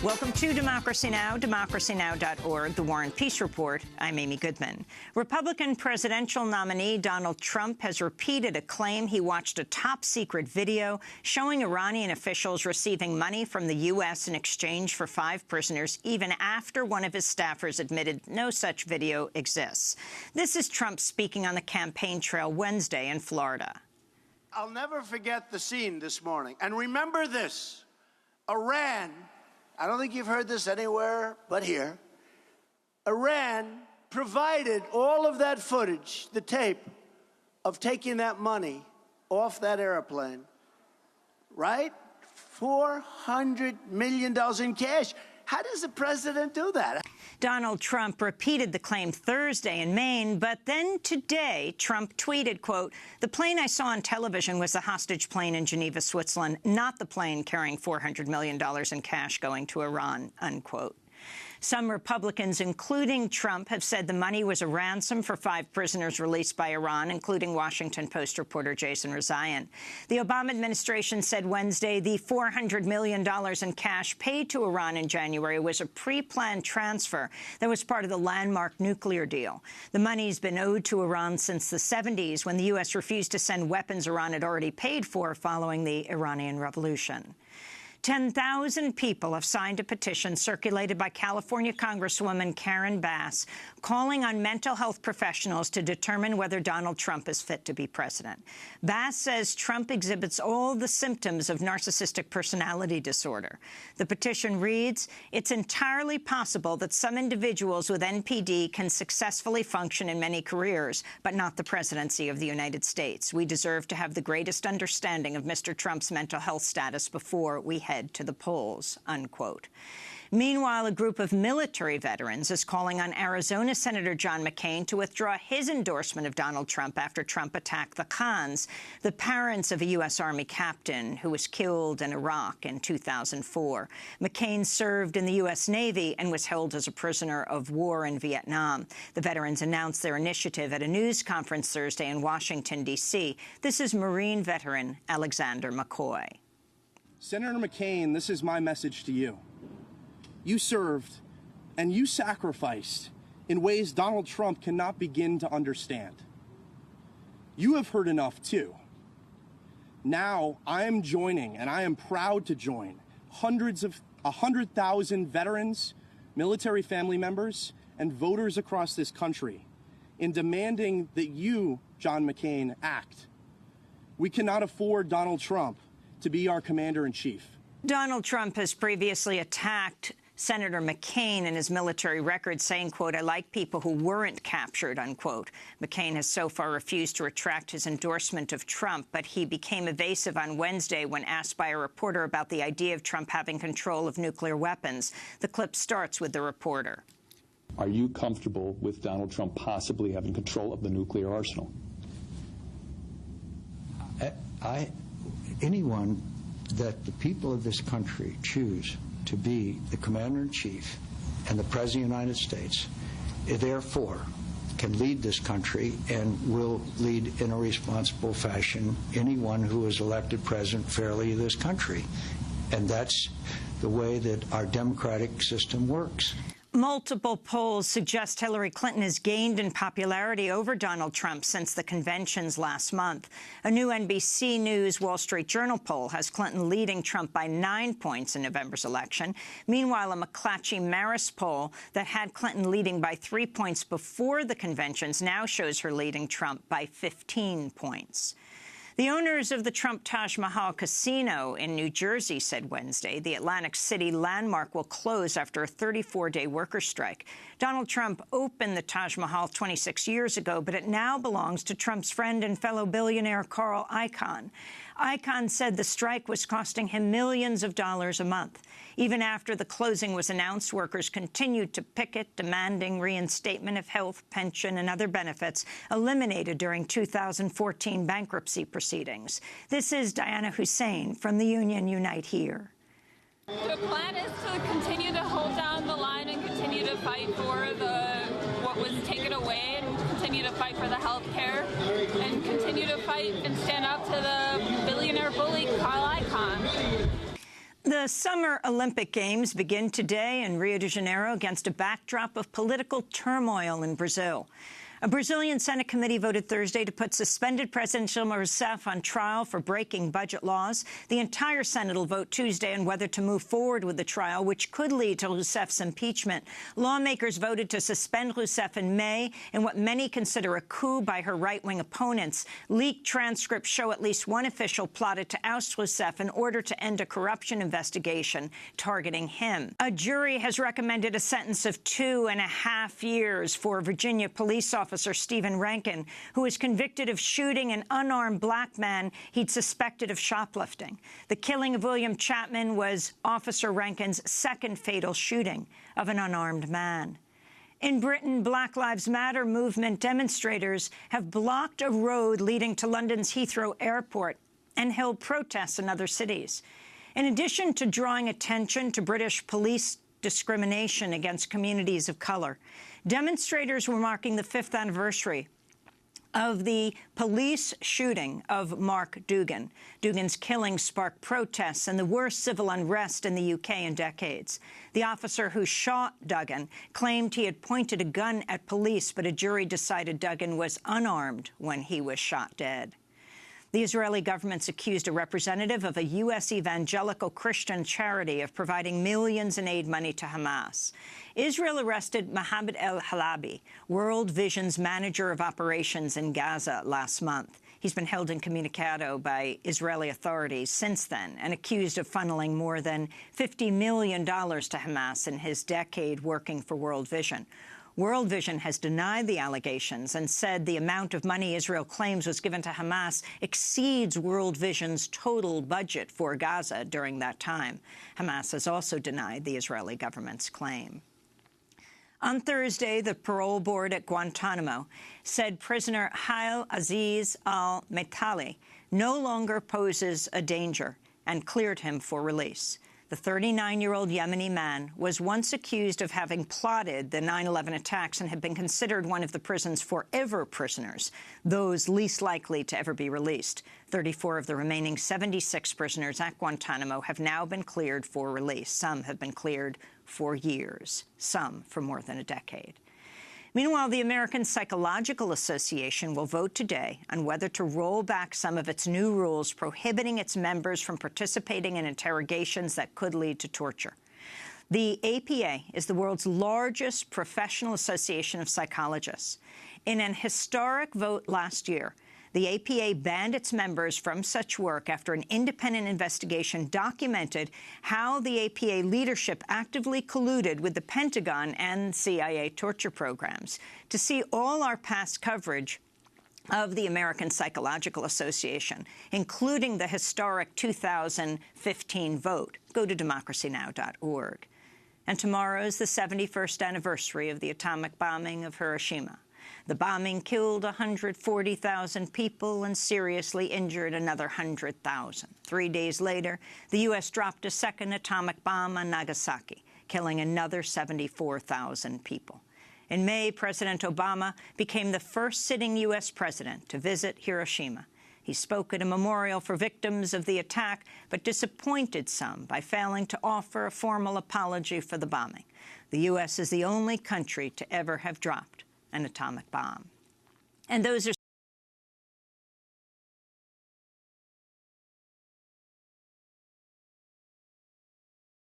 Welcome to Democracy Now!, democracynow.org, The War and Peace Report. I'm Amy Goodman. Republican presidential nominee Donald Trump has repeated a claim he watched a top-secret video showing Iranian officials receiving money from the U.S. in exchange for 5 prisoners, even after one of his staffers admitted no such video exists. This is Trump speaking on the campaign trail Wednesday in Florida. I'll never forget the scene this morning. And remember this, Iran, I don't think you've heard this anywhere but here. Iran provided all of that footage, the tape, of taking that money off that airplane, right? $400 million in cash. How does the president do that? Donald Trump repeated the claim Thursday in Maine, but then today Trump tweeted, quote, "The plane I saw on television was the hostage plane in Geneva, Switzerland, not the plane carrying $400 million in cash going to Iran," unquote. Some Republicans, including Trump, have said the money was a ransom for 5 prisoners released by Iran, including Washington Post reporter Jason Rezaian. The Obama administration said Wednesday the $400 million in cash paid to Iran in January was a pre-planned transfer that was part of the landmark nuclear deal. The money's been owed to Iran since the 70s, when the U.S. refused to send weapons Iran had already paid for following the Iranian Revolution. 10,000 people have signed a petition circulated by California Congresswoman Karen Bass calling on mental health professionals to determine whether Donald Trump is fit to be president. Bass says Trump exhibits all the symptoms of narcissistic personality disorder. The petition reads, "It's entirely possible that some individuals with NPD can successfully function in many careers, but not the presidency of the United States. We deserve to have the greatest understanding of Mr. Trump's mental health status before we head to the polls," unquote. Meanwhile, a group of military veterans is calling on Arizona Senator John McCain to withdraw his endorsement of Donald Trump after Trump attacked the Khans, the parents of a U.S. Army captain who was killed in Iraq in 2004. McCain served in the U.S. Navy and was held as a prisoner of war in Vietnam. The veterans announced their initiative at a news conference Thursday in Washington, D.C. This is Marine veteran Alexander McCoy. Senator McCain, this is my message to you. You served and you sacrificed in ways Donald Trump cannot begin to understand. You have heard enough, too. Now I am joining, and I am proud to join, 100,000 veterans, military family members, and voters across this country in demanding that you, John McCain, act. We cannot afford Donald Trump to be our commander-in-chief. Donald Trump has previously attacked Senator McCain in his military record, saying, quote, "I like people who weren't captured," unquote. McCain has so far refused to retract his endorsement of Trump, but he became evasive on Wednesday when asked by a reporter about the idea of Trump having control of nuclear weapons. The clip starts with the reporter. Are you comfortable with Donald Trump possibly having control of the nuclear arsenal? Anyone that the people of this country choose to be the commander-in-chief and the president of the United States, therefore, can lead this country and will lead in a responsible fashion anyone who is elected president fairly of this country. And that's the way that our democratic system works. Multiple polls suggest Hillary Clinton has gained in popularity over Donald Trump since the conventions last month. A new NBC News Wall Street Journal poll has Clinton leading Trump by 9 points in November's election. Meanwhile, a McClatchy-Maris poll that had Clinton leading by 3 points before the conventions now shows her leading Trump by 15 points. The owners of the Trump Taj Mahal casino in New Jersey said Wednesday the Atlantic City landmark will close after a 34-day worker strike. Donald Trump opened the Taj Mahal 26 years ago, but it now belongs to Trump's friend and fellow billionaire Carl Icahn. Icahn said the strike was costing him millions of dollars a month. Even after the closing was announced, workers continued to picket, demanding reinstatement of health, pension, and other benefits eliminated during 2014 bankruptcy proceedings. This is Diana Hussein from the union Unite Here. The plan is to continue to hold down the line and continue to fight for what was taken away, and continue to fight for the health care, and continue to fight and stand up to the billionaire bully Carl Icahn. The The Summer Olympic Games begin today in Rio de Janeiro against a backdrop of political turmoil in Brazil. A Brazilian Senate committee voted Thursday to put suspended President Dilma Rousseff on trial for breaking budget laws. The entire Senate will vote Tuesday on whether to move forward with the trial, which could lead to Rousseff's impeachment. Lawmakers voted to suspend Rousseff in May in what many consider a coup by her right-wing opponents. Leaked transcripts show at least one official plotted to oust Rousseff in order to end a corruption investigation targeting him. A jury has recommended a sentence of 2.5 years for Virginia police officer Stephen Rankin, who was convicted of shooting an unarmed black man he'd suspected of shoplifting. The killing of William Chapman was Officer Rankin's second fatal shooting of an unarmed man. In Britain, Black Lives Matter movement demonstrators have blocked a road leading to London's Heathrow Airport and held protests in other cities. In addition to drawing attention to British police discrimination against communities of color, demonstrators were marking the 5th anniversary of the police shooting of Mark Dugan. Dugan's killing sparked protests and the worst civil unrest in the UK in decades. The officer who shot Dugan claimed he had pointed a gun at police, but a jury decided Dugan was unarmed when he was shot dead. The Israeli government's accused a representative of a U.S. evangelical Christian charity of providing millions in aid money to Hamas. Israel arrested Mohammed El-Halabi, World Vision's manager of operations in Gaza, last month. He's been held incommunicado by Israeli authorities since then and accused of funneling more than $50 million to Hamas in his decade working for World Vision. World Vision has denied the allegations and said the amount of money Israel claims was given to Hamas exceeds World Vision's total budget for Gaza during that time. Hamas has also denied the Israeli government's claim. On Thursday, the parole board at Guantanamo said prisoner Haile Aziz al-Metali no longer poses a danger and cleared him for release. The 39-year-old Yemeni man was once accused of having plotted the 9/11 attacks and had been considered one of the prison's forever prisoners, those least likely to ever be released. 34 of the remaining 76 prisoners at Guantanamo have now been cleared for release. Some have been cleared for years, some for more than a decade. Meanwhile, the American Psychological Association will vote today on whether to roll back some of its new rules prohibiting its members from participating in interrogations that could lead to torture. The APA is the world's largest professional association of psychologists. In an historic vote last year, the APA banned its members from such work after an independent investigation documented how the APA leadership actively colluded with the Pentagon and CIA torture programs. To see all our past coverage of the American Psychological Association, including the historic 2015 vote, go to democracynow.org. And tomorrow is the 71st anniversary of the atomic bombing of Hiroshima. The bombing killed 140,000 people and seriously injured another 100,000. 3 days later, the U.S. dropped a second atomic bomb on Nagasaki, killing another 74,000 people. In May, President Obama became the first sitting U.S. president to visit Hiroshima. He spoke at a memorial for victims of the attack, but disappointed some by failing to offer a formal apology for the bombing. The U.S. is the only country to ever have dropped an atomic bomb. And those are